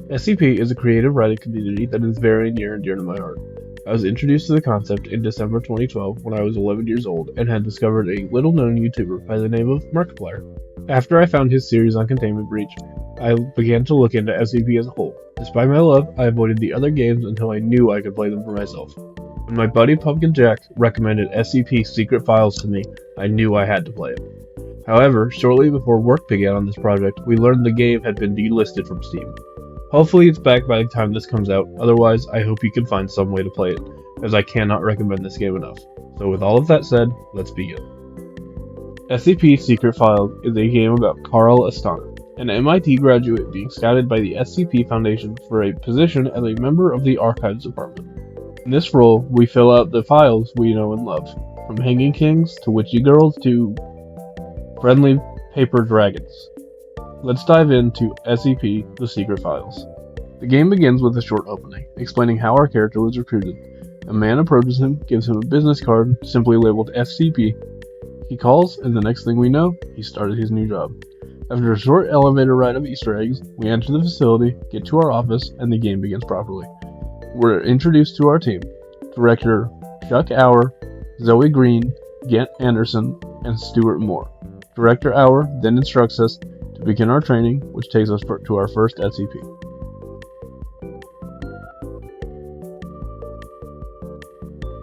SCP is a creative writing community that is very near and dear to my heart. I was introduced to the concept in December 2012 when I was 11 years old and had discovered a little-known YouTuber by the name of Markiplier. After I found his series on Containment Breach, I began to look into SCP as a whole. Despite my love, I avoided the other games until I knew I could play them for myself. When my buddy PumpkinJack recommended SCP Secret Files to me, I knew I had to play it. However, shortly before work began on this project, we learned the game had been delisted from Steam. Hopefully it's back by the time this comes out, otherwise I hope you can find some way to play it, as I cannot recommend this game enough. So with all of that said, let's begin. SCP Secret Files is a game about Carl Astana, an MIT graduate being scouted by the SCP Foundation for a position as a member of the Archives Department. In this role, we fill out the files we know and love, from Hanging Kings to Witchy Girls to friendly paper dragons. Let's dive into SCP, The Secret Files. The game begins with a short opening, explaining how our character was recruited. A man approaches him, gives him a business card, simply labeled SCP. He calls, and the next thing we know, he started his new job. After a short elevator ride of Easter eggs, we enter the facility, get to our office, and the game begins properly. We're introduced to our team. Director Chuck Auer, Zoe Green, Gant Anderson, and Stuart Moore. Director Auer then instructs us to begin our training, which takes us to our first SCP.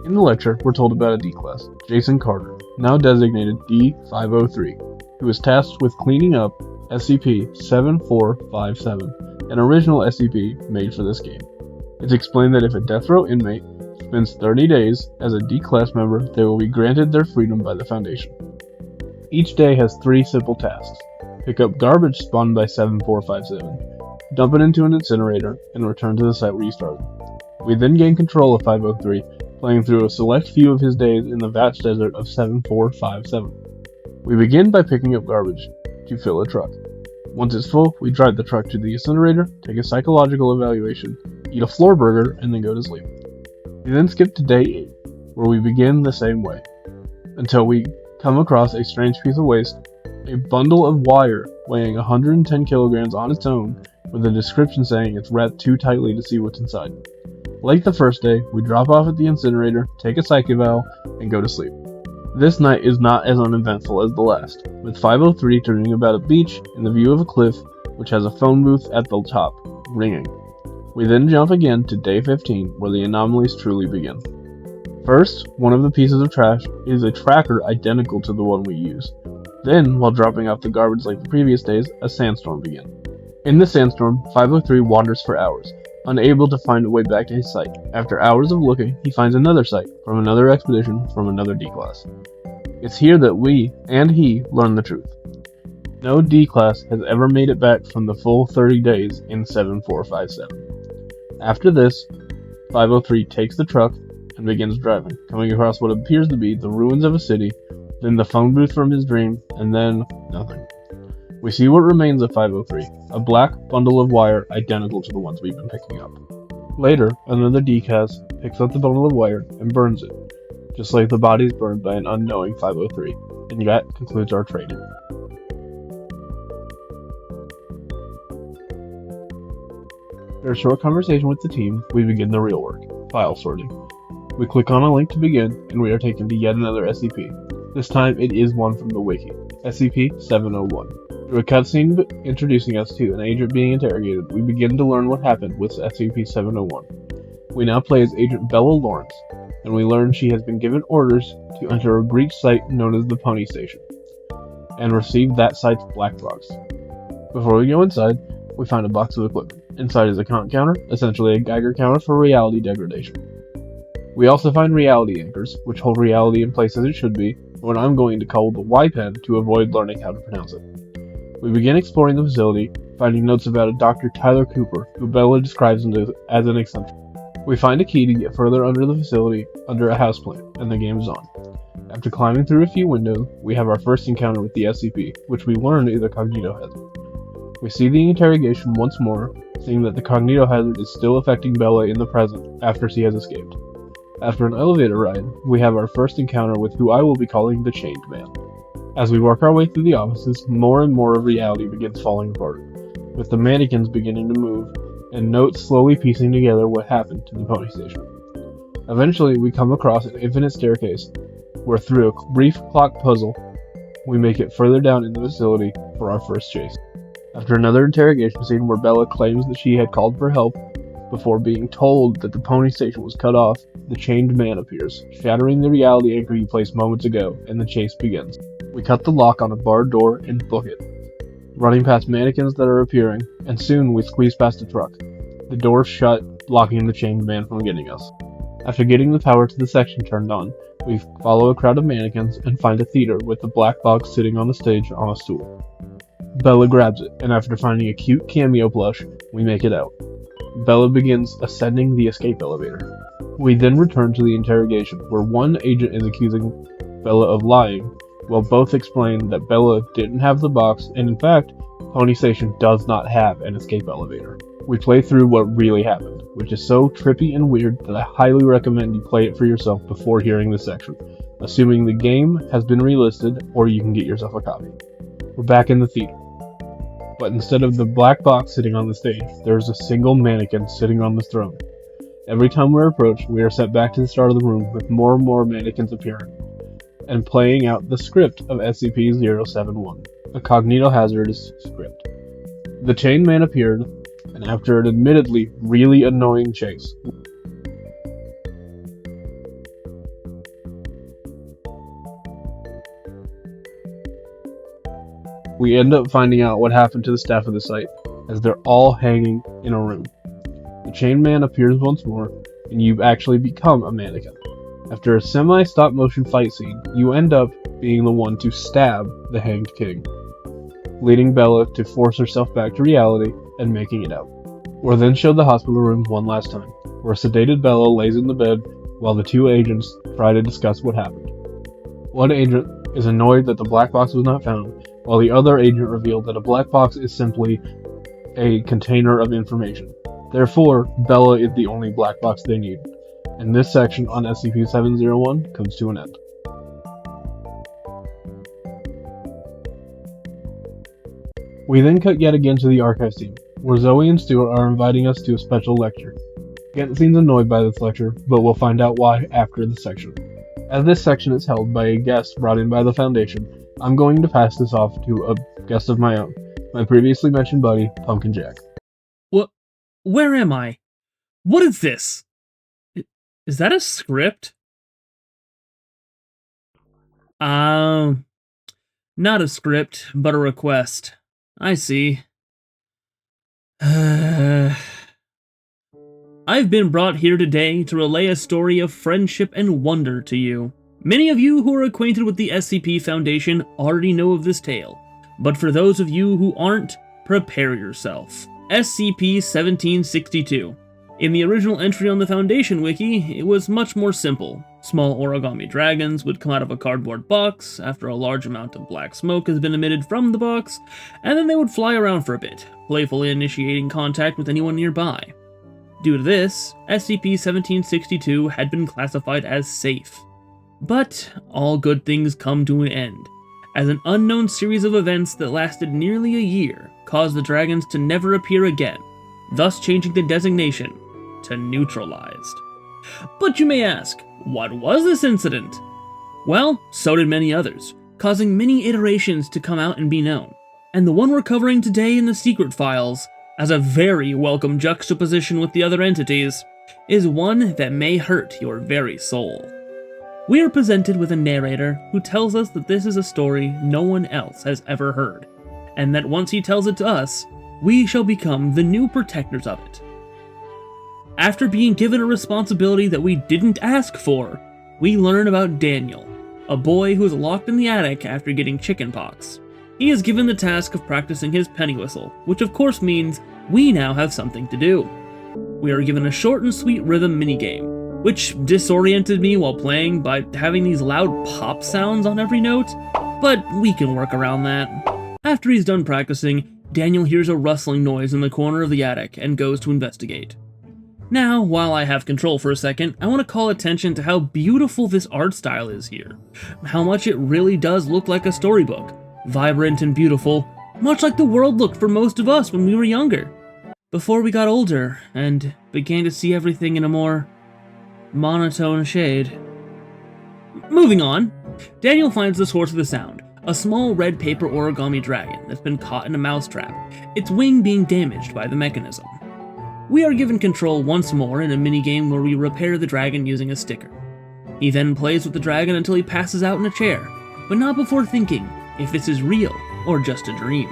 In the lecture, we're told about a D-Class, Jason Carter, now designated D-503, who is tasked with cleaning up SCP-7457, an original SCP made for this game. It's explained that if a death row inmate spends 30 days as a D-Class member, they will be granted their freedom by the Foundation. Each day has 3 simple tasks. Pick up garbage spawned by 7457, dump it into an incinerator, and return to the site where you started. We then gain control of 503, playing through a select few of his days in the vast desert of 7457. We begin by picking up garbage to fill a truck. Once it's full, we drive the truck to the incinerator, take a psychological evaluation, eat a floor burger, and then go to sleep. We then skip to day 8, where we begin the same way, until we come across a strange piece of waste, a bundle of wire weighing 110 kilograms on its own, with a description saying it's wrapped too tightly to see what's inside. Like the first day, we drop off at the incinerator, take a psych eval, and go to sleep. This night is not as uneventful as the last, with 503 turning about a beach in the view of a cliff, which has a phone booth at the top, ringing. We then jump again to day 15, where the anomalies truly begin. First, one of the pieces of trash is a tracker identical to the one we use. Then, while dropping off the garbage like the previous days, a sandstorm begins. In the sandstorm, 503 wanders for hours, unable to find a way back to his site. After hours of looking, he finds another site, from another expedition, from another D-Class. It's here that we, and he, learn the truth. No D-Class has ever made it back from the full 30 days in 7457. After this, 503 takes the truck and begins driving, coming across what appears to be the ruins of a city, then the phone booth from his dream, and then nothing. We see what remains of 503, a black bundle of wire identical to the ones we've been picking up. Later, another D-Class picks up the bundle of wire and burns it, just like the bodies burned by an unknowing 503, and that concludes our training. After a short conversation with the team, we begin the real work, file sorting. We click on a link to begin, and we are taken to yet another SCP. This time it is one from the wiki, SCP-701. Through a cutscene introducing us to an agent being interrogated, we begin to learn what happened with SCP-701. We now play as Agent Bella Lawrence, and we learn she has been given orders to enter a breach site known as the Pony Station, and receive that site's black box. Before we go inside, we find a box of equipment. Inside is a count counter, essentially a Geiger counter for reality degradation. We also find reality anchors, which hold reality in place as it should be, what I'm going to call the Y-pen to avoid learning how to pronounce it. We begin exploring the facility, finding notes about a Dr. Tyler Cooper, who Bella describes him as an eccentric. We find a key to get further under the facility, under a houseplant, and the game is on. After climbing through a few windows, we have our first encounter with the SCP, which we learn is a cognito hazard. We see the interrogation once more, seeing that the cognito hazard is still affecting Bella in the present after she has escaped. After an elevator ride, we have our first encounter with who I will be calling the Chained Man. As we work our way through the offices, more and more of reality begins falling apart, with the mannequins beginning to move, and notes slowly piecing together what happened to the pony station. Eventually, we come across an infinite staircase, where through a brief clock puzzle, we make it further down in the facility for our first chase. After another interrogation scene where Bella claims that she had called for help before being told that the pony station was cut off, the chained man appears, shattering the reality anchor you placed moments ago, and the chase begins. We cut the lock on a barred door and book it, running past mannequins that are appearing, and soon we squeeze past a truck. The doors shut, blocking the chained man from getting us. After getting the power to the section turned on, we follow a crowd of mannequins and find a theater with the black box sitting on the stage on a stool. Bella grabs it, and after finding a cute cameo plush, we make it out. Bella begins ascending the escape elevator. We then return to the interrogation, where one agent is accusing Bella of lying, while both explain that Bella didn't have the box, and in fact, Pony Station does not have an escape elevator. We play through what really happened, which is so trippy and weird that I highly recommend you play it for yourself before hearing this section, assuming the game has been relisted or you can get yourself a copy. We're back in the theater, but instead of the black box sitting on the stage, there's a single mannequin sitting on the throne. Every time we're approached, we are sent back to the start of the room with more and more mannequins appearing, and playing out the script of SCP-071, a cognitohazardous script. The chained man appeared, and after an admittedly really annoying chase, we end up finding out what happened to the staff of the site, as they're all hanging in a room. The chained man appears once more, and you actually become a mannequin. After a semi-stop motion fight scene, you end up being the one to stab the hanged king, leading Bella to force herself back to reality and making it out. We're then showed the hospital room one last time, where sedated Bella lays in the bed while the two agents try to discuss what happened. One agent is annoyed that the black box was not found, while the other agent revealed that a black box is simply a container of information. Therefore, Bella is the only black box they need. And this section on SCP-701 comes to an end. We then cut yet again to the archive scene, where Zoe and Stuart are inviting us to a special lecture. Kent seems annoyed by this lecture, but we'll find out why after this section. As this section is held by a guest brought in by the Foundation, I'm going to pass this off to a guest of my own, my previously mentioned buddy, Pumpkin Jack. What? Where am I? What is this? Is that a script? Not a script, but a request. I see. I've been brought here today to relay a story of friendship and wonder to you. Many of you who are acquainted with the SCP Foundation already know of this tale, but for those of you who aren't, prepare yourself. SCP-1762. In the original entry on the Foundation wiki, it was much more simple. Small origami dragons would come out of a cardboard box after a large amount of black smoke has been emitted from the box, and then they would fly around for a bit, playfully initiating contact with anyone nearby. Due to this, SCP-1762 had been classified as safe. But all good things come to an end, as an unknown series of events that lasted nearly a year caused the dragons to never appear again, thus changing the designation to neutralized. But you may ask, what was this incident? Well, so did many others, causing many iterations to come out and be known. And the one we're covering today in the Secret Files, as a very welcome juxtaposition with the other entities, is one that may hurt your very soul. We are presented with a narrator who tells us that this is a story no one else has ever heard, and that once he tells it to us, we shall become the new protectors of it. After being given a responsibility that we didn't ask for, we learn about Daniel, a boy who is locked in the attic after getting chickenpox. He is given the task of practicing his penny whistle, which of course means we now have something to do. We are given a short and sweet rhythm minigame, which disoriented me while playing by having these loud pop sounds on every note, but we can work around that. After he's done practicing, Daniel hears a rustling noise in the corner of the attic and goes to investigate. Now, while I have control for a second, I want to call attention to how beautiful this art style is here. How much it really does look like a storybook. Vibrant and beautiful, much like the world looked for most of us when we were younger. before we got older and began to see everything in a more monotone shade. Moving on, Daniel finds the source of the sound, a small red paper origami dragon that's been caught in a mousetrap, its wing being damaged by the mechanism. We are given control once more in a minigame where we repair the dragon using a sticker. He then plays with the dragon until he passes out in a chair, but not before thinking if this is real or just a dream.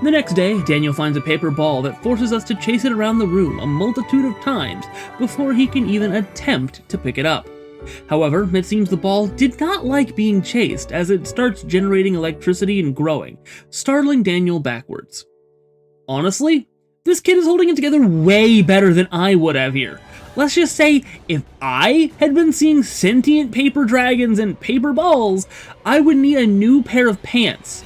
The next day, Daniel finds a paper ball that forces us to chase it around the room a multitude of times before he can even attempt to pick it up. However, it seems the ball did not like being chased as it starts generating electricity and growing, startling Daniel backwards. Honestly, this kid is holding it together way better than I would have here. Let's just say, if I had been seeing sentient paper dragons and paper balls, I would need a new pair of pants.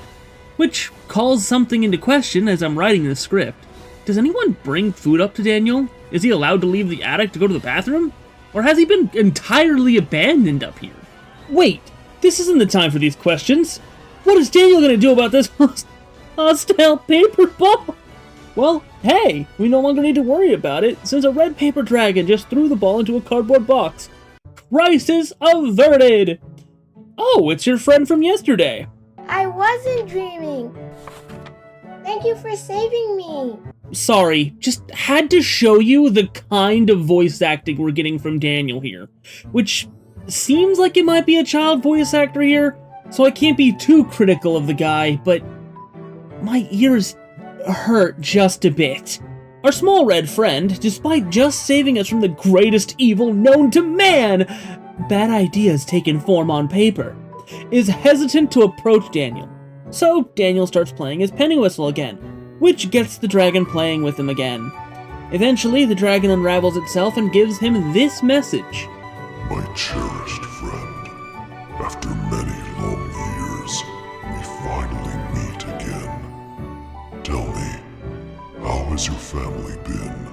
Which calls something into question as I'm writing this script. Does anyone bring food up to Daniel? Is he allowed to leave the attic to go to the bathroom? Or has he been entirely abandoned up here? Wait, this isn't the time for these questions. What is Daniel gonna do about this hostile paper ball? Well, hey, we no longer need to worry about it, since a red paper dragon just threw the ball into a cardboard box. Crisis averted! Oh, it's your friend from yesterday. I wasn't dreaming. Thank you for saving me. Sorry, just had to show you the kind of voice acting we're getting from Daniel here, which seems like it might be a child voice actor here, so I can't be too critical of the guy, but my ears hurt just a bit. Our small red friend, despite just saving us from the greatest evil known to man, bad ideas taken form on paper, is hesitant to approach Daniel. So Daniel starts playing his penny whistle again, which gets the dragon playing with him again. Eventually, the dragon unravels itself and gives him this message. My cherished friend, after many long years, we finally meet again. Tell me, how has your family been?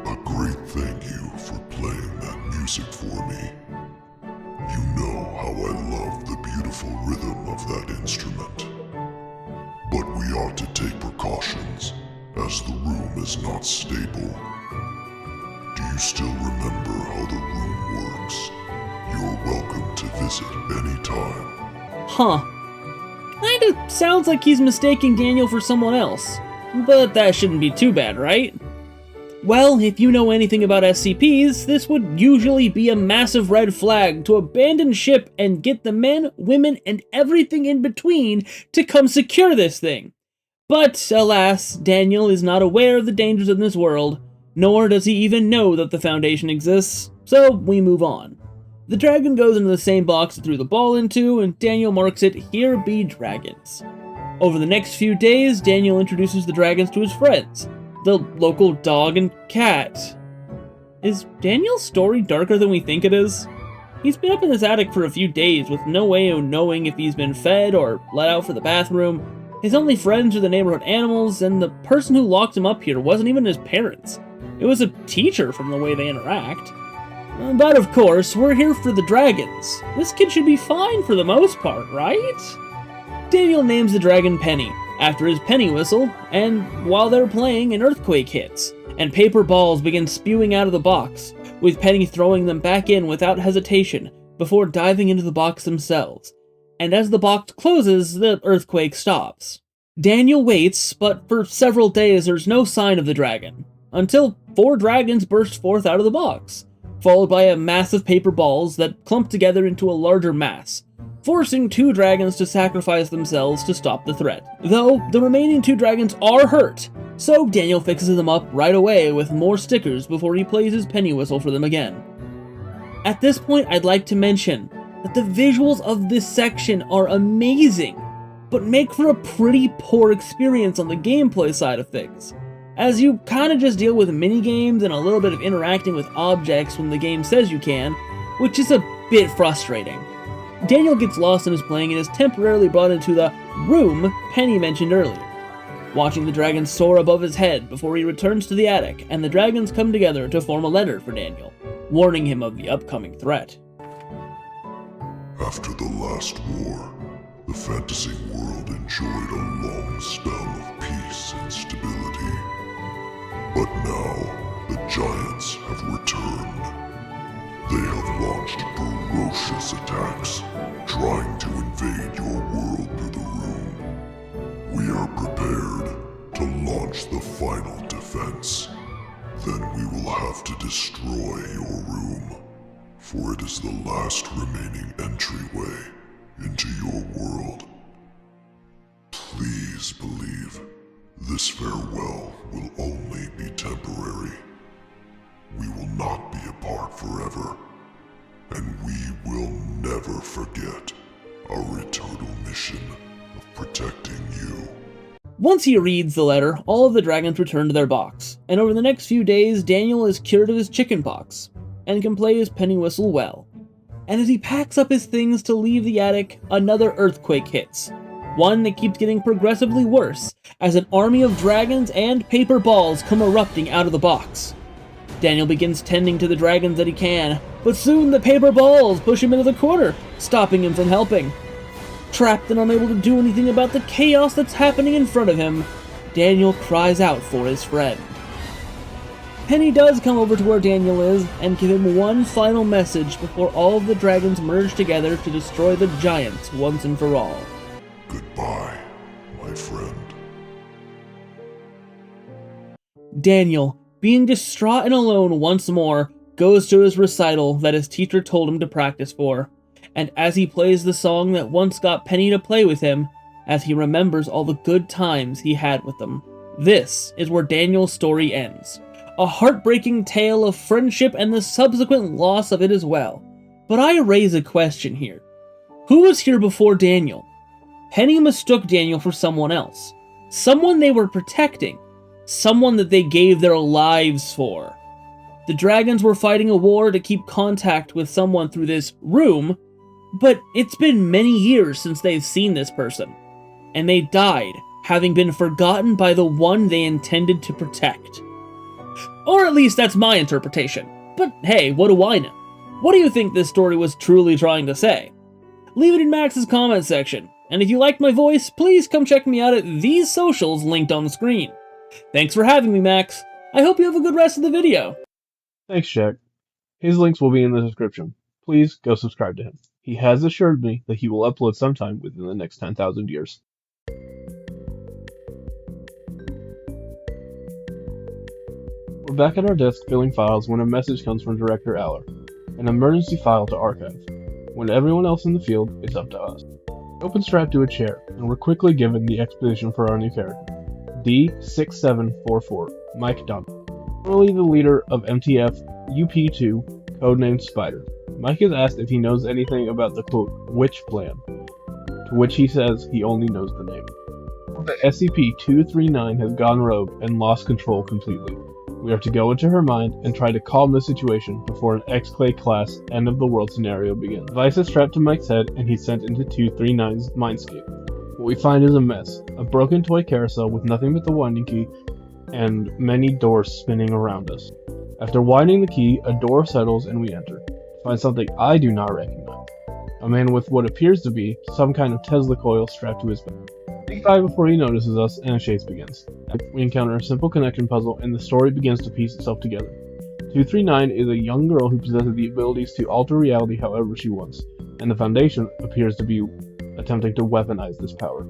A great thank you for playing that music for me. You know how I love the beautiful rhythm of that instrument. But we ought to take precautions, as the room is not stable. Do you still remember how the room works? You're welcome to visit anytime. Huh. Kinda sounds like he's mistaking Daniel for someone else. But that shouldn't be too bad, right? Well, if you know anything about SCPs, this would usually be a massive red flag to abandon ship and get the men, women, and everything in between to come secure this thing. But, alas, Daniel is not aware of the dangers in this world, nor does he even know that the Foundation exists, so we move on. The dragon goes into the same box it threw the ball into, and Daniel marks it, "Here be dragons." Over the next few days, Daniel introduces the dragons to his friends, the local dog and cat. Is Daniel's story darker than we think it is? He's been up in this attic for a few days with no way of knowing if he's been fed or let out for the bathroom. His only friends are the neighborhood animals, and the person who locked him up here wasn't even his parents. It was a teacher from the way they interact. But of course, we're here for the dragons. This kid should be fine for the most part, right? Daniel names the dragon Penny, after his penny whistle, and while they're playing, an earthquake hits, and paper balls begin spewing out of the box, with Penny throwing them back in without hesitation, before diving into the box themselves. And as the box closes, the earthquake stops. Daniel waits, but for several days there's no sign of the dragon, until 4 dragons burst forth out of the box, followed by a mass of paper balls that clump together into a larger mass, forcing 2 dragons to sacrifice themselves to stop the threat. Though, the remaining 2 dragons are hurt, so Daniel fixes them up right away with more stickers before he plays his penny whistle for them again. At this point, I'd like to mention that the visuals of this section are amazing, but make for a pretty poor experience on the gameplay side of things, as you kinda just deal with minigames and a little bit of interacting with objects when the game says you can, which is a bit frustrating. Daniel gets lost in his playing and is temporarily brought into the room Penny mentioned earlier, watching the dragons soar above his head before he returns to the attic, and the dragons come together to form a letter for Daniel, warning him of the upcoming threat. After the last war, The fantasy world enjoyed a long spell of peace and stability. But now, the giants have returned. They have launched ferocious attacks, trying to invade your world through the room. We are prepared to launch the final defense. Then we will have to destroy your room, for it is the last remaining entryway into your world. Please believe this farewell will only be temporary. We will not be apart forever, and we will never forget our eternal mission of protecting you. Once he reads the letter, all of the dragons return to their box, and over the next few days, Daniel is cured of his chickenpox, and can play his penny whistle well. And as he packs up his things to leave the attic, another earthquake hits. One that keeps getting progressively worse, as an army of dragons and paper balls come erupting out of the box. Daniel begins tending to the dragons that he can, but soon the paper balls push him into the corner, stopping him from helping. Trapped and unable to do anything about the chaos that's happening in front of him, Daniel cries out for his friend. Penny does come over to where Daniel is and give him one final message before all of the dragons merge together to destroy the giants once and for all. Goodbye, my friend. Daniel, being distraught and alone once more, goes to his recital that his teacher told him to practice for, and as he plays the song that once got Penny to play with him, as he remembers all the good times he had with them, this is where Daniel's story ends. A heartbreaking tale of friendship and the subsequent loss of it as well. But I raise a question here. Who was here before Daniel? Penny mistook Daniel for someone else. Someone they were protecting. Someone that they gave their lives for. The dragons were fighting a war to keep contact with someone through this room, but it's been many years since they've seen this person. And they died, having been forgotten by the one they intended to protect. Or at least that's my interpretation. But hey, what do I know? What do you think this story was truly trying to say? Leave it in Max's comment section. And if you liked my voice, please come check me out at these socials linked on the screen. Thanks for having me, Max. I hope you have a good rest of the video. Thanks, Jack. His links will be in the description. Please go subscribe to him. He has assured me that he will upload sometime within the next 10,000 years. We're back at our desk filling files when a message comes from Director Aller. An emergency file to archive. When everyone else in the field, it's up to us. We open strap to a chair, and we're quickly given the exposition for our new character. D6744, Mike Dunn. Formerly the leader of MTF UP2, codenamed Spider. Mike is asked if he knows anything about the quote, witch plan, to which he says he only knows the name. The SCP-239 has gone rogue and lost control completely. We are to go into her mind and try to calm the situation before an X-Clay class end of the world scenario begins. Device is strapped to Mike's head and he's sent into 239's mindscape. What we find is a mess. A broken toy carousel with nothing but the winding key and many doors spinning around us. After winding the key, a door settles and we enter. Find something I do not recognize. A man with what appears to be some kind of Tesla coil strapped to his back. Think 5 before he notices us and a chase begins. We encounter a simple connection puzzle and the story begins to piece itself together. 239 is a young girl who possesses the abilities to alter reality however she wants, and the Foundation appears to be attempting to weaponize this power.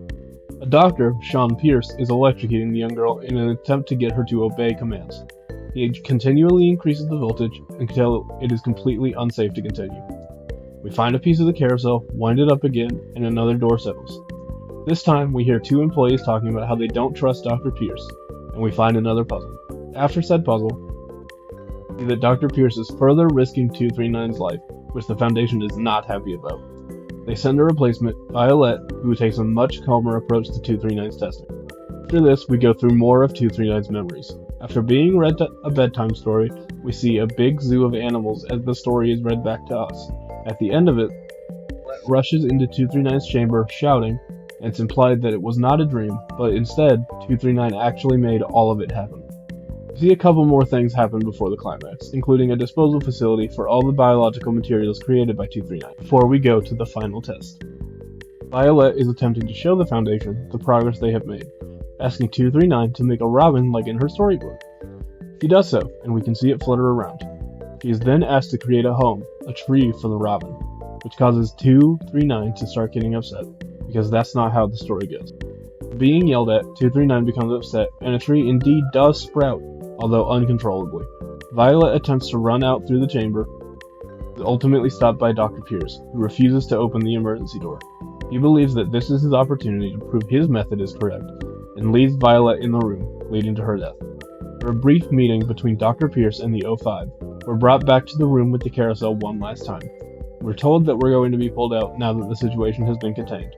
A doctor, Sean Pierce, is electrocuting the young girl in an attempt to get her to obey commands. He continually increases the voltage until it is completely unsafe to continue. We find a piece of the carousel, wind it up again, and another door settles. This time, we hear 2 employees talking about how they don't trust Dr. Pierce, and we find another puzzle. After said puzzle, we see that Dr. Pierce is further risking 239's life, which the Foundation is not happy about. They send a replacement, Violet, who takes a much calmer approach to 239's testing. After this, we go through more of 239's memories. After being read a bedtime story, we see a big zoo of animals as the story is read back to us. At the end of it, Violet rushes into 239's chamber, shouting, and it's implied that it was not a dream, but instead, 239 actually made all of it happen. We see a couple more things happen before the climax, including a disposal facility for all the biological materials created by 239, before we go to the final test. Violet is attempting to show the Foundation the progress they have made, asking 239 to make a robin like in her storybook. She does so, and we can see it flutter around. She is then asked to create a home, a tree for the robin, which causes 239 to start getting upset, because that's not how the story goes. Being yelled at, 239 becomes upset, and a tree indeed does sprout, although uncontrollably. Violet attempts to run out through the chamber, ultimately stopped by Dr. Pierce, who refuses to open the emergency door. He believes that this is his opportunity to prove his method is correct, and leaves Violet in the room, leading to her death. For a brief meeting between Dr. Pierce and the O5, we're brought back to the room with the carousel one last time. We're told that we're going to be pulled out now that the situation has been contained.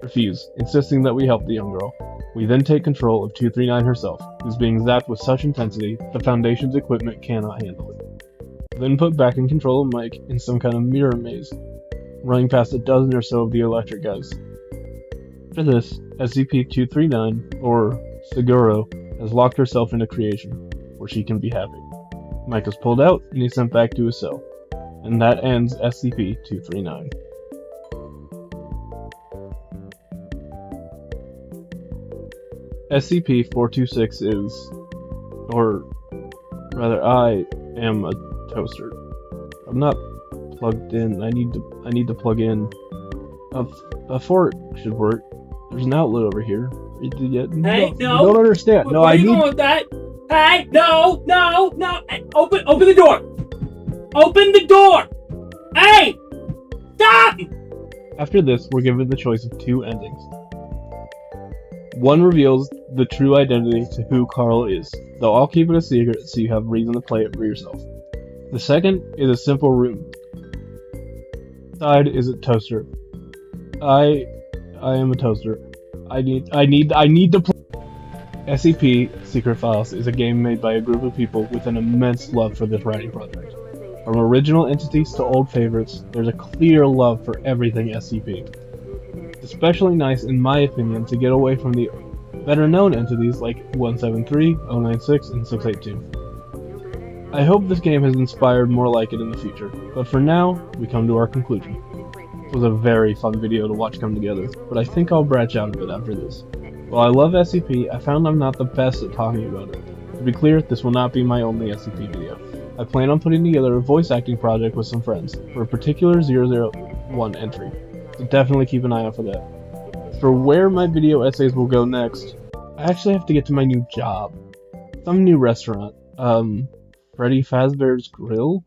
Refuse, insisting that we help the young girl. We then take control of 239 herself, who's being zapped with such intensity the Foundation's equipment cannot handle it. Then put back in control of Mike in some kind of mirror maze, running past a dozen or so of the electric guys. After this, SCP-239, or Seguro, has locked herself into creation, where she can be happy. Mike is pulled out, and he's sent back to his cell. And that ends SCP-239. SCP-426 is, or rather, I am a toaster. I'm not plugged in. I need to plug in. A fork should work. There's an outlet over here. Hey, no. You don't understand. No, Where I are you need. going with that? Hey, no. Hey, open the door. Open the door. Hey, stop. After this, we're given the choice of two endings. One reveals the true identity to who Carl is, though I'll keep it a secret so you have reason to play it for yourself. The second is a simple room. Inside is a toaster. I am a toaster. I need to play. SCP Secret Files is a game made by a group of people with an immense love for this writing project. From original entities to old favorites, there's a clear love for everything SCP. It's especially nice, in my opinion, to get away from the better-known entities like 173, 096, and 682. I hope this game has inspired more like it in the future, but for now, we come to our conclusion. It was a very fun video to watch come together, but I think I'll branch out a bit after this. While I love SCP, I found I'm not the best at talking about it. To be clear, this will not be my only SCP video. I plan on putting together a voice acting project with some friends, for a particular 001 entry, so definitely keep an eye out for that. For where my video essays will go next, I actually have to get to my new job. Some new restaurant, Freddy Fazbear's Grill?